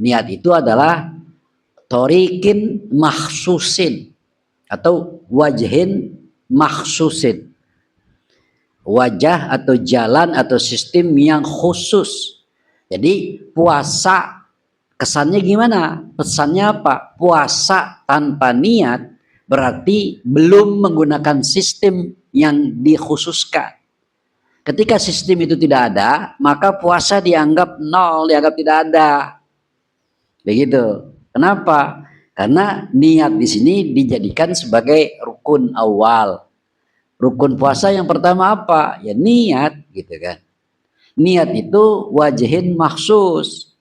Niat itu adalah torikin makhsusin atau wajhin makhsusin. Wajah atau jalan atau sistem yang khusus. Jadi puasa kesannya gimana? Pesannya apa? Puasa tanpa niat berarti belum menggunakan sistem yang dikhususkan. Ketika sistem itu tidak ada, maka puasa dianggap nol, dianggap tidak ada. Begitu. Kenapa? Karena niat di sini dijadikan sebagai rukun awal. Rukun puasa yang pertama apa? Ya niat, gitu kan. Niat itu wajhin maksus,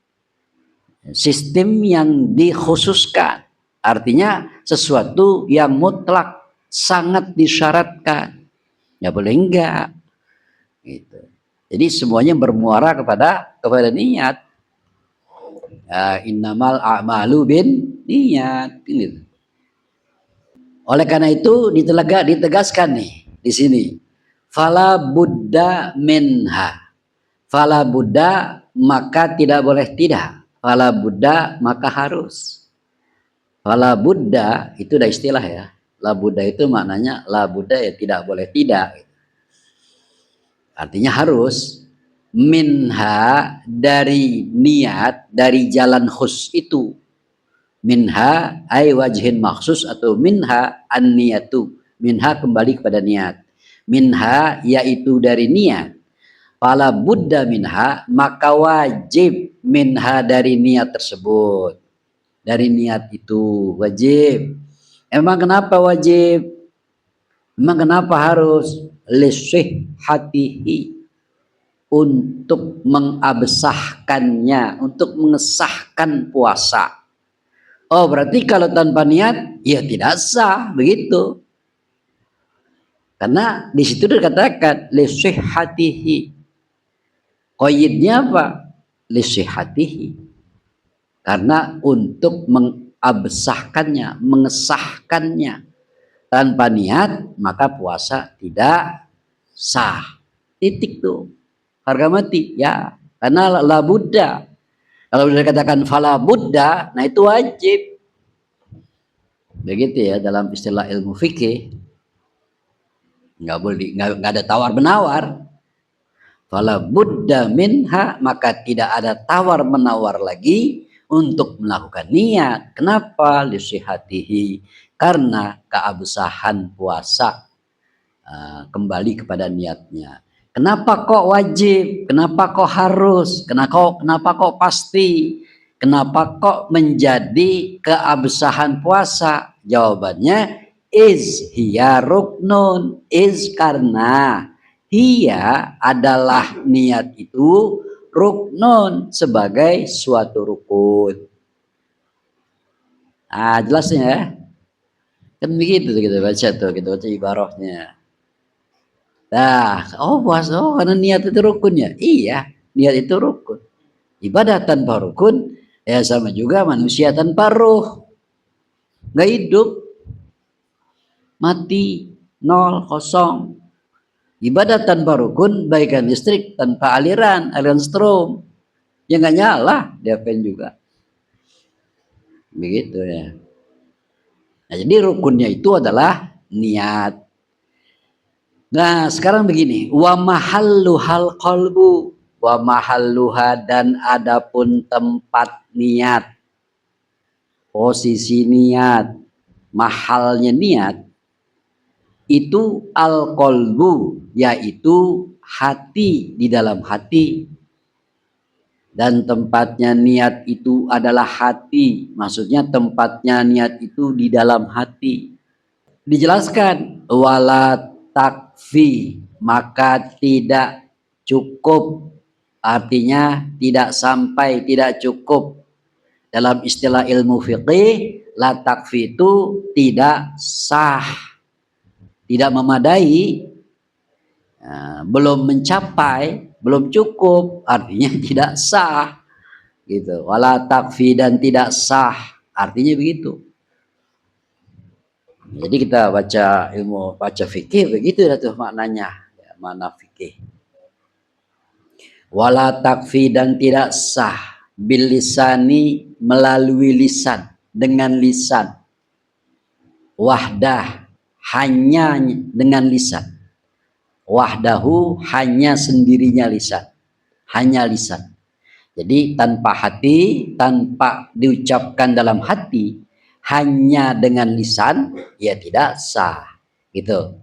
sistem yang dikhususkan. Artinya sesuatu yang mutlak, sangat disyaratkan. Ya boleh enggak. Gitu. Jadi semuanya bermuara kepada niat. Innamal a'malu bin niat. Gitu. Oleh karena itu ditegaskan nih di sini. Fala buddha minha. Fala buddha maka tidak boleh tidak. Fala buddha maka harus. Fala buddha itu udah istilah ya. La buddha itu maknanya la buddha ya tidak boleh tidak. Artinya harus. Minha dari niat, dari jalan khus itu. Minha ay wajhin maksus atau minha an niyatu. Minha kembali kepada niat. Minha yaitu dari niat. Fala buddha minha maka wajib minha dari niat tersebut. Dari niat itu wajib. Emang kenapa wajib? Emang kenapa harus? Lisihhatihi, untuk mengabsahkannya, untuk mengesahkan puasa. Oh berarti kalau tanpa niat ya tidak sah, begitu. Karena di situ dikatakan lisihhatihi. Qayyidnya apa? Lisihhatihi. Karena untuk mengabsahkannya, mengesahkannya. Tanpa niat maka puasa tidak sah. Titik tuh. Harga mati ya. Karena la buddha. Kalau sudah dikatakan fala buddha, nah itu wajib. Begitu ya dalam istilah ilmu fikih. Nggak ada tawar menawar. Fala buddha minha maka tidak ada tawar menawar lagi untuk melakukan niat. Kenapa? Lisihatihi, karena keabsahan puasa kembali kepada niatnya. Kenapa kok wajib? Kenapa kok harus? Kenapa kok pasti? Kenapa kok menjadi keabsahan puasa? Jawabannya is hiya ruknun. Is karena hiya adalah niat itu ruknun, sebagai suatu rukun. Jelasnya ya. Kan begitu kita baca tuh, kita baca ibarahnya. Nah, karena niat itu rukun ya? Iya, niat itu rukun. Ibadah tanpa rukun, ya sama juga manusia tanpa ruh. Nggak hidup. Mati, nol, kosong. Ibadah tanpa rukun, bagaikan listrik tanpa aliran strom. Ya nggak nyala, diapain juga. Begitu ya. Nah, jadi rukunnya itu adalah niat. Nah sekarang begini, wa mahalluhal qalbu, wa mahalluha, dan adapun tempat niat, posisi niat, mahalnya niat itu al qalbu, yaitu hati, di dalam hati. Dan tempatnya niat itu adalah hati, maksudnya tempatnya niat itu di dalam hati. Dijelaskan wala takfi, maka tidak cukup, artinya tidak sampai, tidak cukup. Dalam istilah ilmu fiqih, la takfi itu tidak sah, tidak memadai, belum mencapai, belum cukup, artinya tidak sah gitu. Wala takfi, dan tidak sah, artinya begitu. Jadi kita baca fikih begitu dah tuh maknanya, ya, makna fikih. Wala takfi, dan tidak sah. bilisani melalui lisan, dengan lisan. Wahdah hanya dengan lisan. Wahdahu hanya sendirinya lisan. Hanya lisan. Jadi tanpa hati, tanpa diucapkan dalam hati, hanya dengan lisan, ya tidak sah. Gitu.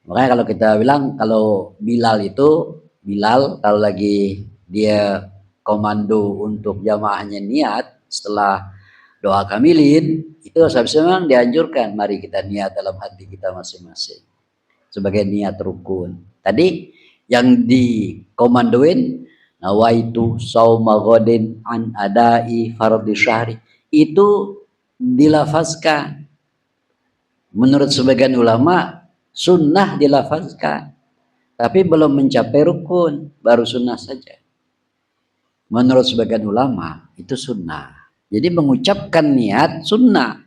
Makanya kalau kita bilang, kalau Bilal itu, Bilal kalau lagi dia komando untuk jamaahnya niat, setelah doa kamilin, itu seharusnya memang dianjurkan, mari kita niat dalam hati kita masing-masing. Sebagai niat rukun. Tadi yang dikomandoin, nawaitu sauma ghadin an adai fardhi syahri, itu dilafazkan. Menurut sebagian ulama sunnah dilafazkan, tapi belum mencapai rukun, baru sunnah saja. Menurut sebagian ulama itu sunnah. Jadi mengucapkan niat sunnah,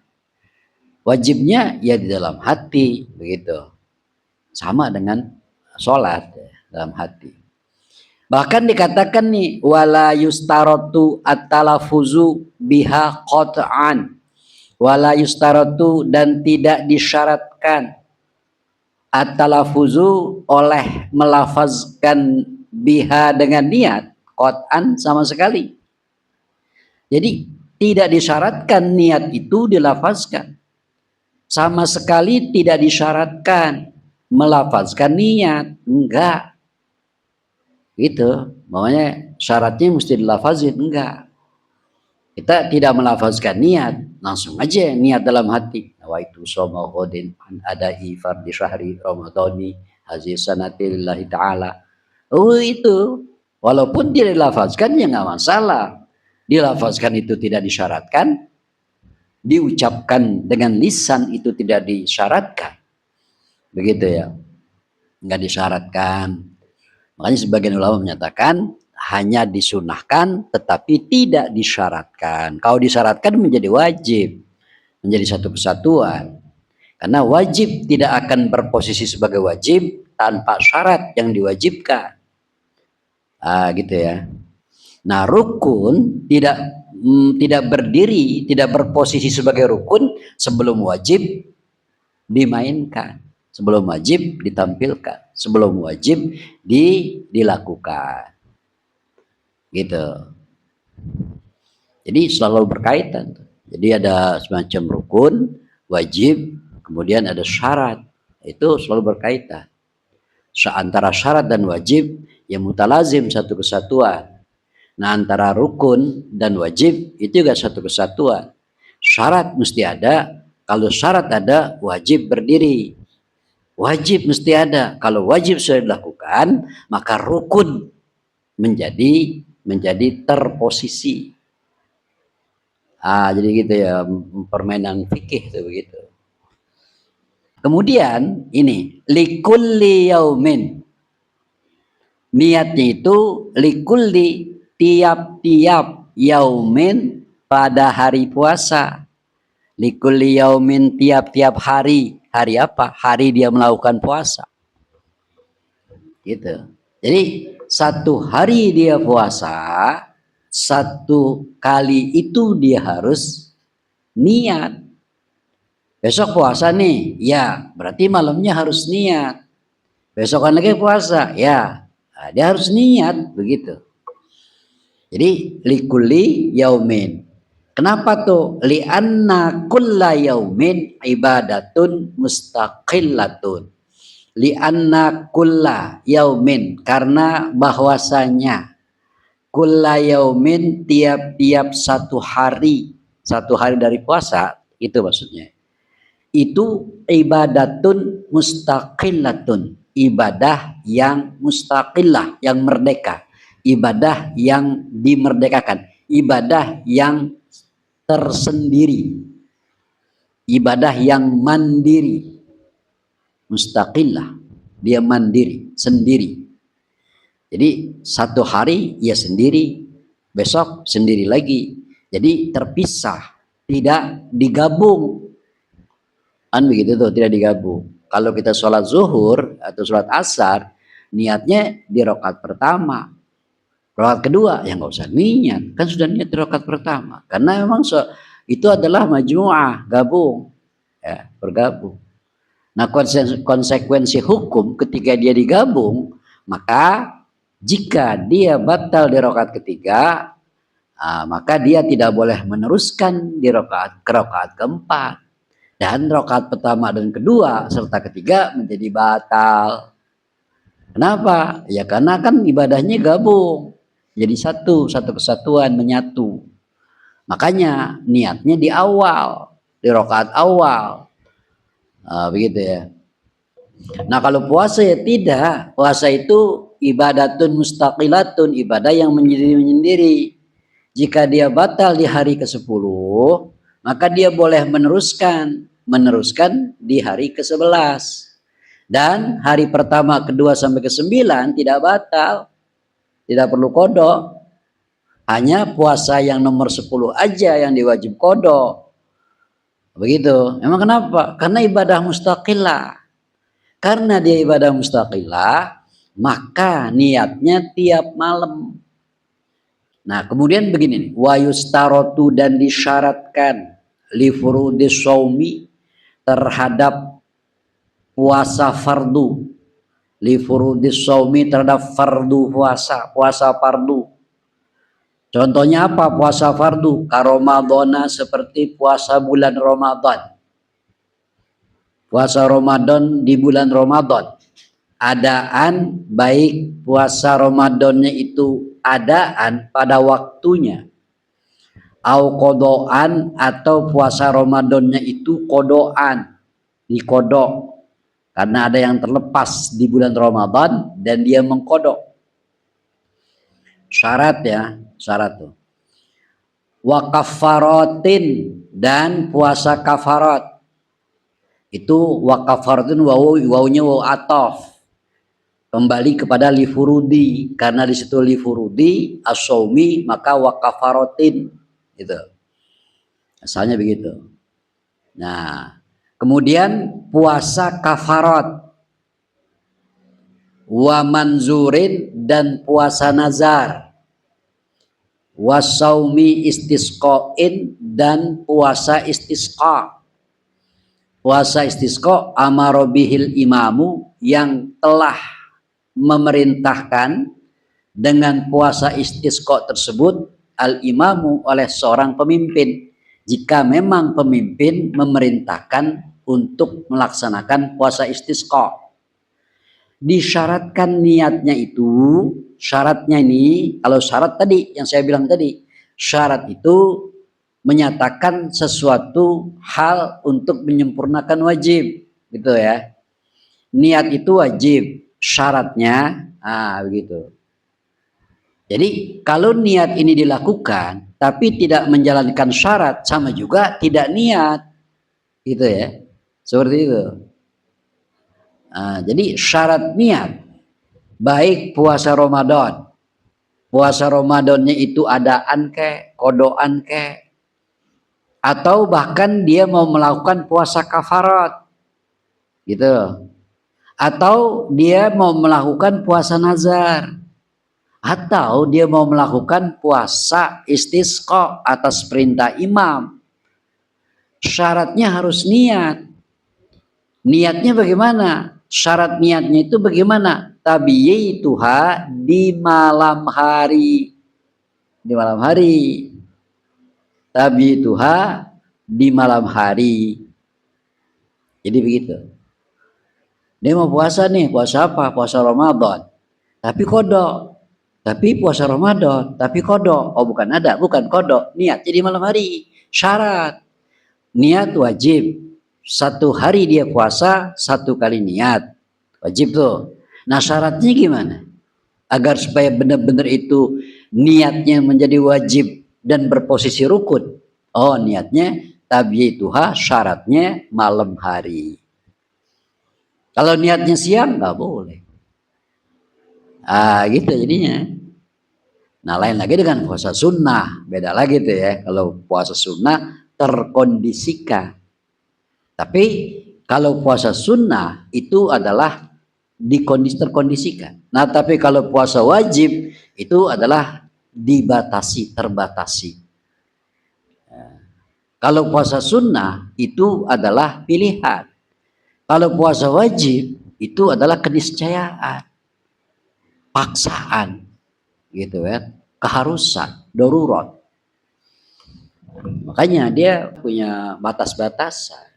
wajibnya ya di dalam hati, begitu. Sama dengan sholat dalam hati. Bahkan dikatakan nih, wala yustaratu at-talafuzu biha qat'an, wala yustaratu, dan tidak disyaratkan at-talafuzu oleh melafazkan biha dengan niat qat'an sama sekali. Jadi tidak disyaratkan niat itu dilafazkan, sama sekali tidak disyaratkan melafazkan niat, enggak. Gitu, makanya syaratnya mesti dilafazin, enggak. Kita tidak melafazkan niat, langsung aja niat dalam hati. Nawaitu shauma ghadin an adai fardhi syahri ramadhani hazi sanati lillahi ta'ala. Oh itu, walaupun tidak dilafazkan ya enggak masalah. Dilafazkan itu tidak disyaratkan, diucapkan dengan lisan itu tidak disyaratkan. Begitu ya. Enggak disyaratkan. Makanya sebagian ulama menyatakan hanya disunahkan tetapi tidak disyaratkan. Kalau disyaratkan menjadi wajib, menjadi satu kesatuan. Karena wajib tidak akan berposisi sebagai wajib tanpa syarat yang diwajibkan. Gitu ya. Nah, rukun tidak berdiri, tidak berposisi sebagai rukun sebelum wajib dimainkan, sebelum wajib ditampilkan, sebelum wajib dilakukan. Gitu. Jadi selalu berkaitan. Jadi ada semacam rukun, wajib, kemudian ada syarat. Itu selalu berkaitan. Antara syarat dan wajib yang mutalazim, satu kesatuan. Nah, antara rukun dan wajib itu juga satu kesatuan. Syarat mesti ada. Kalau syarat ada, wajib berdiri. Wajib mesti ada. Kalau wajib sudah dilakukan, maka rukun menjadi terposisi. Jadi gitu ya, permainan fikih itu begitu. Kemudian ini likulli yaumin. Niatnya itu likulli, tiap-tiap yaumin pada hari puasa. Likulli yaumin, tiap-tiap hari. Hari apa? Hari dia melakukan puasa. Gitu. Jadi satu hari dia puasa, satu kali itu dia harus niat. Besok puasa nih, ya berarti malamnya harus niat. Besokan lagi puasa, ya dia harus niat, begitu. Jadi likulli yaumin. Kenapa tuh? Li'anna kulla yaumin ibadatun mustaqillatun. Li'anna kulla yaumin, karena bahwasanya kulla yaumin, tiap-tiap satu hari dari puasa, itu maksudnya. Itu ibadatun mustaqillatun, ibadah yang mustaqillah, yang merdeka, ibadah yang dimerdekakan, ibadah yang tersendiri, ibadah yang mandiri. Mustaqillah, dia mandiri, sendiri. Jadi satu hari ya sendiri, besok sendiri lagi. Jadi terpisah, tidak digabung. Begitu tuh, tidak digabung. Kalau kita sholat zuhur atau sholat asar, niatnya di rakaat pertama. Rakaat kedua ya nggak usah niat, kan sudah niat di rakaat pertama. Karena memang itu adalah majmu'ah, gabung, ya, bergabung. Nah, konsekuensi hukum ketika dia digabung, maka jika dia batal di rakaat ketiga, maka dia tidak boleh meneruskan di rakaat keempat, dan rakaat pertama dan kedua serta ketiga menjadi batal. Kenapa? Ya karena kan ibadahnya gabung, jadi satu kesatuan, menyatu. Makanya niatnya di awal, di rakaat awal, begitu ya. Nah kalau puasa ya tidak, puasa itu ibadatun mustaqilatun, ibadah yang menyendiri-menyendiri. Jika dia batal di hari ke-10, maka dia boleh meneruskan di hari ke-11. Dan hari pertama, kedua sampai ke-9 tidak batal, tidak perlu qada. Hanya puasa yang nomor 10 aja yang diwajib qada. Begitu. Emang kenapa? Karena ibadah mustaqillah. Karena dia ibadah mustaqillah, maka niatnya tiap malam. Nah, kemudian begini nih, wa yustarotu, dan disyaratkan li furudis shaumi, terhadap puasa fardu, li furudis shaumi, terhadap fardu puasa fardu. Contohnya apa puasa fardu? Karomadona, seperti puasa bulan Ramadan. Puasa Ramadan di bulan Ramadan. Adaan, baik puasa Ramadannya itu adaan pada waktunya, au kodoan, atau puasa Ramadannya itu kodoan, dikodok, karena ada yang terlepas di bulan Ramadan dan dia mengkodok. Syarat ya, syarat tuh. Wa kafaratin, dan puasa kafarat. Itu wa kafaratin, wawunya waw ataf, kembali kepada lifurudi, karena di situ lifurudi as-shaumi, maka wa kafaratin gitu. Asalnya begitu. Nah, kemudian puasa kafarat, wa manzurin, dan puasa nazar, wasaumi istisqain, dan puasa istisqa. Puasa istisqa amarobihil imamu, yang telah memerintahkan dengan puasa istisqa tersebut al imamu, oleh seorang pemimpin, jika memang pemimpin memerintahkan untuk melaksanakan puasa istisqa. Disyaratkan niatnya itu, syaratnya ini, kalau syarat tadi yang saya bilang tadi, syarat itu menyatakan sesuatu hal untuk menyempurnakan wajib, gitu ya. Niat itu wajib, syaratnya begitu. Jadi kalau niat ini dilakukan tapi tidak menjalankan syarat, sama juga tidak niat, gitu ya, seperti itu. Jadi syarat niat, baik puasa Ramadan, puasa Ramadannya itu adaan ke, kodoan ke, atau bahkan dia mau melakukan puasa kafarat, gitu, atau dia mau melakukan puasa nazar, atau dia mau melakukan puasa istisqa atas perintah imam, syaratnya harus niat. Niatnya bagaimana? Syarat niatnya itu bagaimana? Tabiyyituha, di malam hari. Di malam hari. Tabiyyituha, di malam hari. Jadi begitu. Dia mau puasa nih, puasa apa? Puasa Ramadan. Tapi kodok. Tapi puasa Ramadan, tapi kodok. Oh bukan kodok. Niat jadi malam hari. Syarat. Niat wajib. 1 hari dia puasa, 1 kali niat. Wajib tuh. Nah syaratnya gimana? Agar supaya benar-benar itu niatnya menjadi wajib dan berposisi rukun. Oh niatnya tabiyyituha, syaratnya malam hari. Kalau niatnya siang nggak boleh. Gitu jadinya. Nah lain lagi dengan puasa sunnah, beda lagi tuh ya. Kalau puasa sunnah terkondisikan. Tapi kalau puasa sunnah itu adalah terkondisikan. Nah, tapi kalau puasa wajib itu adalah dibatasi, terbatasi. Kalau puasa sunnah itu adalah pilihan. Kalau puasa wajib itu adalah keniscayaan, paksaan, gitu kan, keharusan, darurat. Makanya dia punya batas-batasan.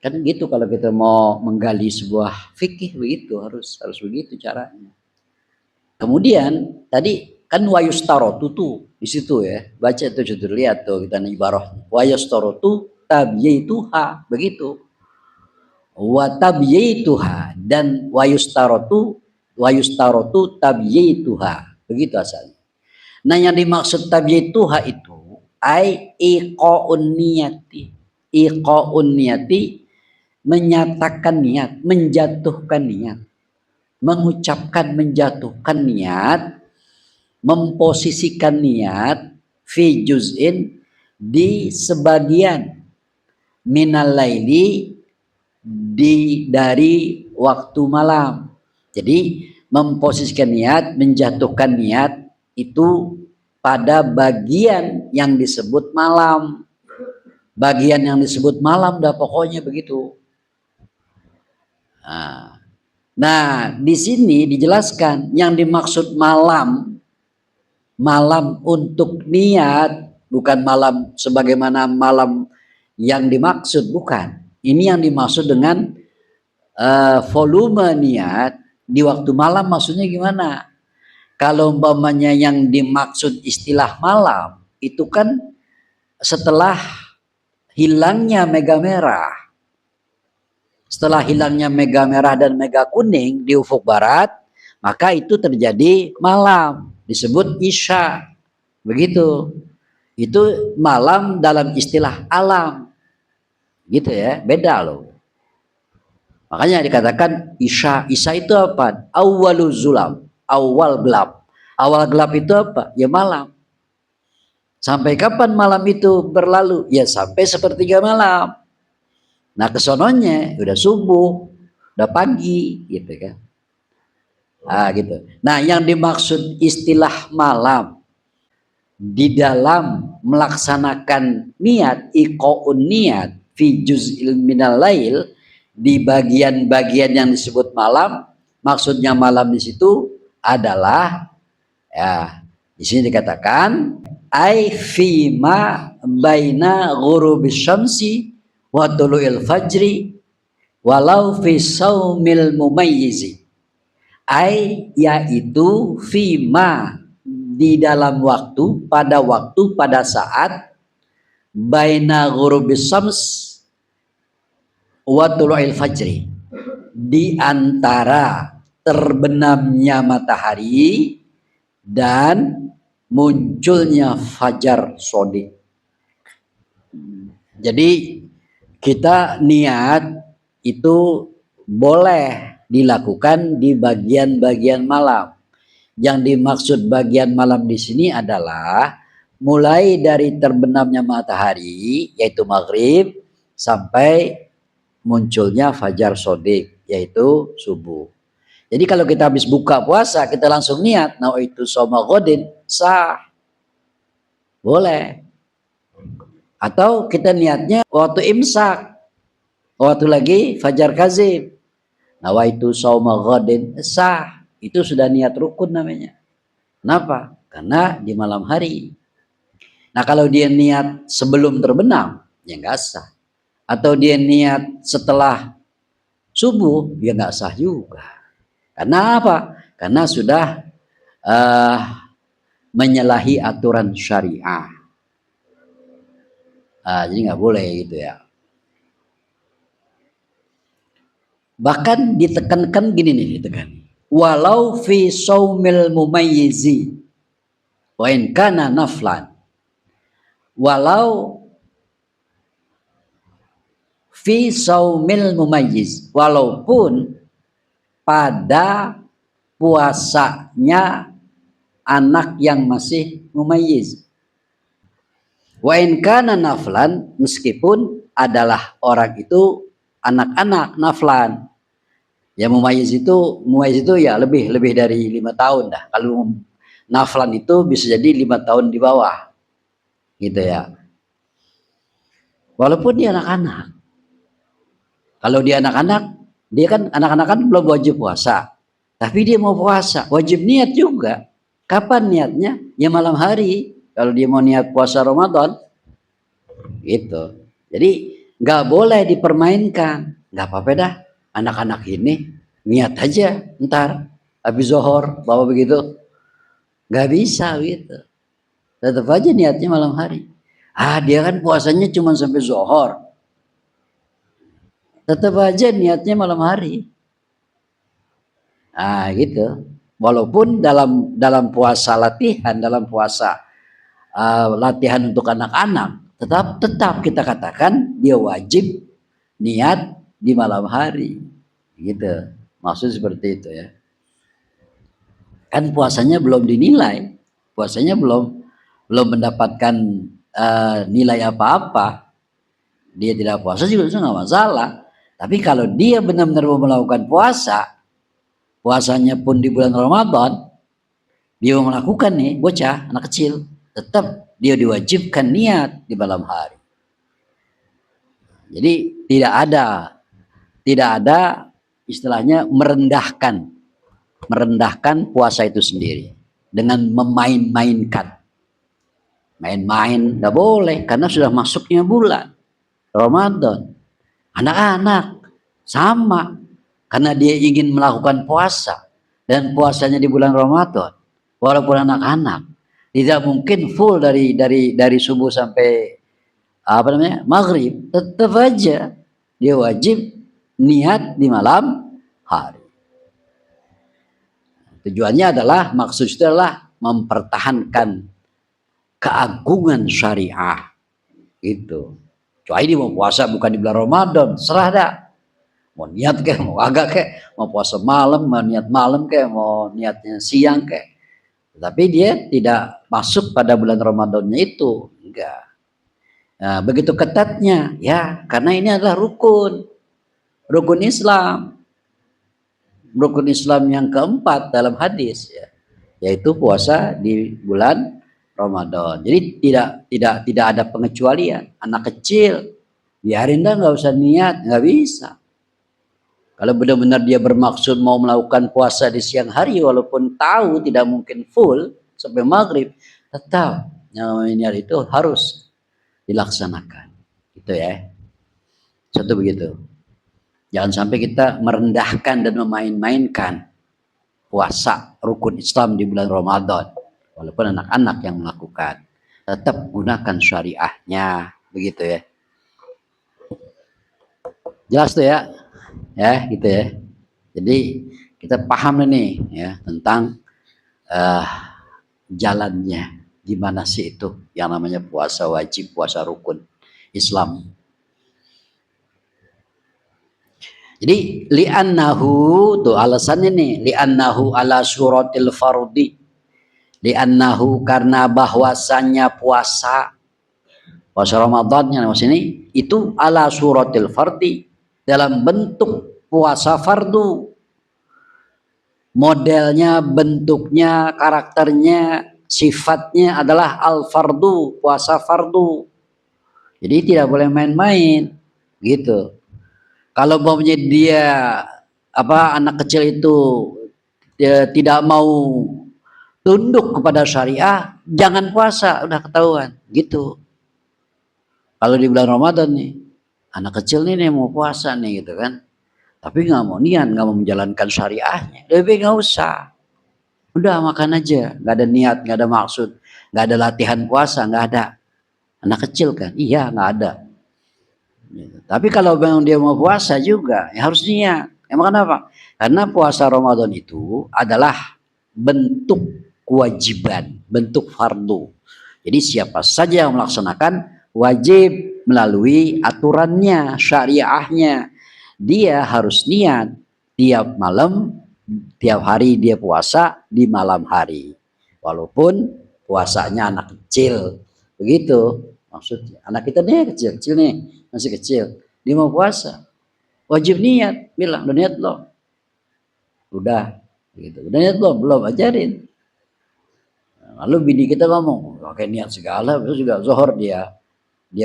Kan gitu kalau kita mau menggali sebuah fikih begitu harus begitu caranya. Kemudian tadi kan wayustarotu tuh di situ ya, baca tuh sudah lihat tuh kita ibarah wayustarotu tabyituha begitu. Wa tabyituha dan wayustarotu tabyituha begitu asalnya. Nah yang dimaksud tabyituha itu ai iqaun niyati menyatakan niat, menjatuhkan niat, mengucapkan menjatuhkan niat, memposisikan niat fi juz'in di sebagian minal laili dari waktu malam. Jadi memposisikan niat, menjatuhkan niat itu pada bagian yang disebut malam. Bagian yang disebut malam dah pokoknya begitu. Nah, di sini dijelaskan yang dimaksud malam untuk niat, bukan malam sebagaimana malam yang dimaksud, bukan. Ini yang dimaksud dengan volume niat di waktu malam maksudnya gimana? Kalau umpamanya yang dimaksud istilah malam itu kan setelah hilangnya mega merah. Setelah hilangnya mega merah dan mega kuning di ufuk barat, maka itu terjadi malam, disebut isya. Begitu. Itu malam dalam istilah alam. Gitu ya, beda loh. Makanya dikatakan isya. Isya itu apa? Awwalu zulam, awal gelap. Awal gelap itu apa? Ya malam. Sampai kapan malam itu berlalu? Ya sampai sepertiga malam. Nah kesononya udah subuh, udah pagi, gitu kan. Gitu. Nah yang dimaksud istilah malam di dalam melaksanakan niat, iqaun niat fi juz'il minal lail di bagian-bagian yang disebut malam, maksudnya malam di situ adalah ya di sini dikatakan ai fi ma baina ghurubis syamsi wa tulu'il fajri walau fi saumil mumayyizi ai yaitu fi ma di dalam waktu pada saat baina ghurubis syams wa tulu'il fajri di antara terbenamnya matahari dan munculnya fajar sodik. Jadi kita niat itu boleh dilakukan di bagian-bagian malam. Yang dimaksud bagian malam di sini adalah mulai dari terbenamnya matahari yaitu maghrib sampai munculnya fajar sodik yaitu subuh. Jadi kalau kita habis buka puasa kita langsung niat nawaitu shauma ghadin sah. Boleh. Atau kita niatnya waktu imsak. Waktu lagi fajar kazib. Nawaitu shauma ghadin sah. Itu sudah niat rukun namanya. Kenapa? Karena di malam hari. Nah kalau dia niat sebelum terbenam ya nggak sah. Atau dia niat setelah subuh ya nggak sah juga. Karena apa? Karena sudah menyalahi aturan syariah. Jadi nggak boleh gitu ya. Bahkan ditekankan gini nih, ditekan. Walau fi saumil mumayyizi wa in kana naflan. Walau fi saumil mumayyiz, walaupun pada puasanya anak yang masih mumayyiz. Wa in kana naflan, meskipun adalah orang itu anak-anak naflan. Ya mumayyiz itu ya lebih dari 5 tahun dah. Kalau naflan itu bisa jadi 5 tahun di bawah, gitu ya. Walaupun dia anak-anak. Kalau dia anak-anak, dia kan anak-anak kan belum wajib puasa. Tapi dia mau puasa, wajib niat juga. Kapan niatnya? Ya malam hari. Kalau dia mau niat puasa Ramadan, gitu. Jadi nggak boleh dipermainkan. Nggak apa-apa dah. Anak-anak ini niat aja. Ntar habis zohor, bawa begitu. Nggak bisa gitu. Tetap aja niatnya malam hari. Ah, dia kan puasanya cuma sampai zohor. Tetap aja niatnya malam hari. Ah, gitu. Walaupun dalam dalam puasa latihan, dalam puasa latihan untuk anak-anak, tetap kita katakan dia wajib niat di malam hari. Gitu. Maksud seperti itu ya. Kan puasanya belum dinilai. Puasanya belum mendapatkan nilai apa-apa. Dia tidak puasa juga itu nggak masalah. Tapi kalau dia benar-benar mau melakukan puasa, puasanya pun di bulan Ramadan, dia mau melakukan nih, bocah, anak kecil, tetap dia diwajibkan niat di malam hari. Jadi tidak ada istilahnya merendahkan puasa itu sendiri dengan memain-mainkan. Main-main nggak boleh karena sudah masuknya bulan Ramadan. Anak-anak sama karena dia ingin melakukan puasa dan puasanya di bulan Ramadan. Walaupun anak-anak tidak mungkin full dari subuh sampai apa namanya maghrib, tetap aja dia wajib niat di malam hari. Tujuannya adalah maksudnya adalah mempertahankan keagungan syariah itu. Kecuali dia mau puasa bukan di bulan Ramadan, serah dah. Mau niat kayak, mau agak kayak, mau puasa malam, mau niat malam kayak, mau niatnya siang kayak. Tapi dia tidak masuk pada bulan Ramadannya itu, enggak. Nah, begitu ketatnya, ya karena ini adalah rukun Islam, rukun Islam yang keempat dalam hadis, ya, yaitu puasa di bulan Ramadan. Jadi tidak ada pengecualian. Anak kecil biarin dah nggak usah niat, nggak bisa. Kalau benar-benar dia bermaksud mau melakukan puasa di siang hari, walaupun tahu tidak mungkin full sampai maghrib, tetap yang niat itu harus dilaksanakan. Gitu ya. Satu begitu. Jangan sampai kita merendahkan dan memain-mainkan puasa rukun Islam di bulan Ramadan. Walaupun anak-anak yang melakukan. Tetap gunakan syariahnya. Begitu ya. Jelas tuh ya. Ya gitu ya. Jadi kita paham nih ya tentang jalannya. Gimana sih itu yang namanya puasa wajib, puasa rukun Islam. Jadi li'annahu tuh alasannya nih, li'annahu ala suratil fardi. Li'annahu karena bahwasannya puasa Ramadan yang sini itu ala suratil fardi, dalam bentuk puasa fardu. Modelnya, bentuknya, karakternya, sifatnya adalah al fardu, puasa fardu. Jadi tidak boleh main-main gitu. Kalau umpamanya dia anak kecil itu dia tidak mau tunduk kepada syariah, jangan puasa, udah ketahuan gitu. Kalau di bulan Ramadan nih, anak kecil nih mau puasa nih gitu kan, tapi nggak mau niat, nggak mau menjalankan syariahnya, lebih nggak usah, udah makan aja, nggak ada niat, nggak ada maksud, nggak ada latihan puasa, nggak ada. Anak kecil kan, iya nggak ada. Tapi kalau memang dia mau puasa juga, ya harus niat. Emang kenapa? Karena puasa Ramadan itu adalah bentuk kewajiban, bentuk fardu. Jadi siapa saja yang melaksanakan wajib melalui aturannya, syariahnya. Dia harus niat tiap malam, tiap hari dia puasa di malam hari. Walaupun puasanya anak kecil. Begitu maksudnya. Anak kita nih kecil nih, masih kecil. Dia mau puasa. Wajib niat, bilang, udah niat loh. Udah gitu. Udah niat belum ajarin. Lalu bini kita ngomong, pakai niat segala, terus juga zohor dia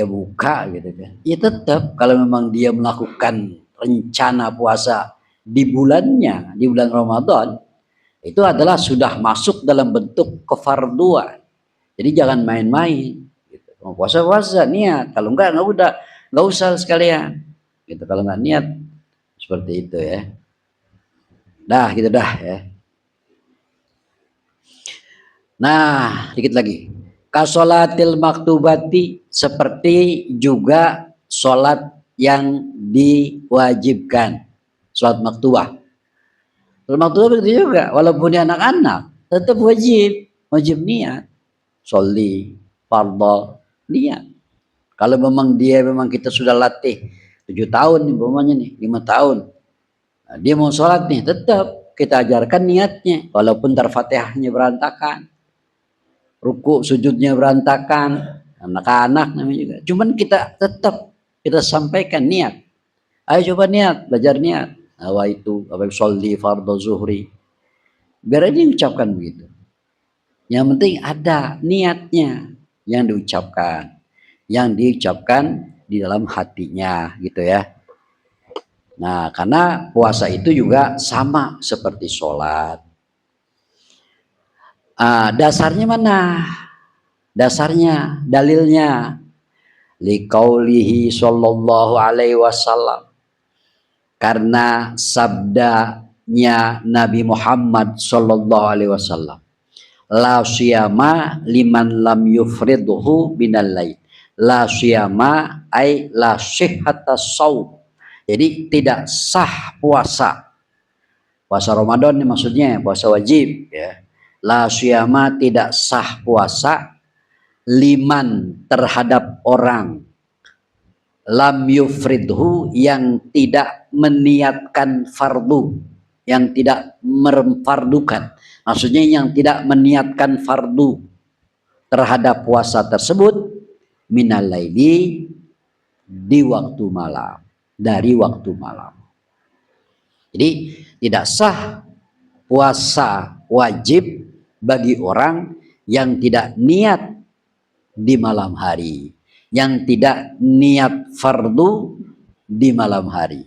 buka gitu kan. Ya tetap kalau memang dia melakukan rencana puasa di bulannya, di bulan Ramadan, itu adalah sudah masuk dalam bentuk kefarduan. Jadi jangan main-main. Gitu. Mau puasa niat, kalau enggak udah nggak usah sekalian. Gitu kalau nggak niat seperti itu ya. Dah gitu dah ya. Nah, dikit lagi. Kasolatil maktubati seperti juga sholat yang diwajibkan. Sholat maktubah. Sholat maktubah begitu juga. Walaupun dia anak-anak, tetap wajib. Wajib niat. Sholli, fardhu, niat. Kalau memang kita sudah latih 7 tahun nih, umpamanya nih, 5 tahun. Nah, dia mau sholat nih, tetap kita ajarkan niatnya. Walaupun Fatihahnya berantakan. Ruku sujudnya berantakan, anak-anak namanya juga. Cuman kita tetap kita sampaikan niat. Ayo coba niat, belajar niat. Awa itu, apa sholli fardhu zuhri. Biar aja diucapkan begitu. Yang penting ada niatnya yang diucapkan. Yang diucapkan di dalam hatinya gitu ya. Nah, karena puasa itu juga sama seperti sholat. Dasarnya mana? Dasarnya, dalilnya liqaulihi sallallahu alaihi wasallam, karena sabdanya Nabi Muhammad sallallahu alaihi wasallam, la siyama liman lam yufridhu minal lail. La siyama ay la sihhata shaum. Jadi tidak sah puasa. Puasa Ramadan ini maksudnya puasa wajib ya. La siyama tidak sah puasa liman terhadap orang lam yufridhu yang tidak meniatkan fardu, yang tidak memfardukan, maksudnya yang tidak meniatkan fardu terhadap puasa tersebut minal laili, di waktu malam, dari waktu malam. Jadi tidak sah puasa wajib bagi orang yang tidak niat di malam hari, yang tidak niat fardu di malam hari.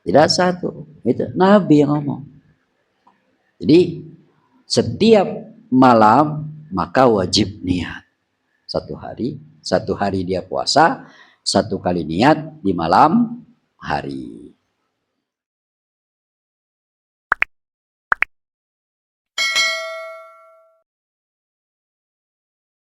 Tidak satu, itu Nabi yang ngomong. Jadi setiap malam maka wajib niat. Satu hari dia puasa, satu kali niat di malam hari.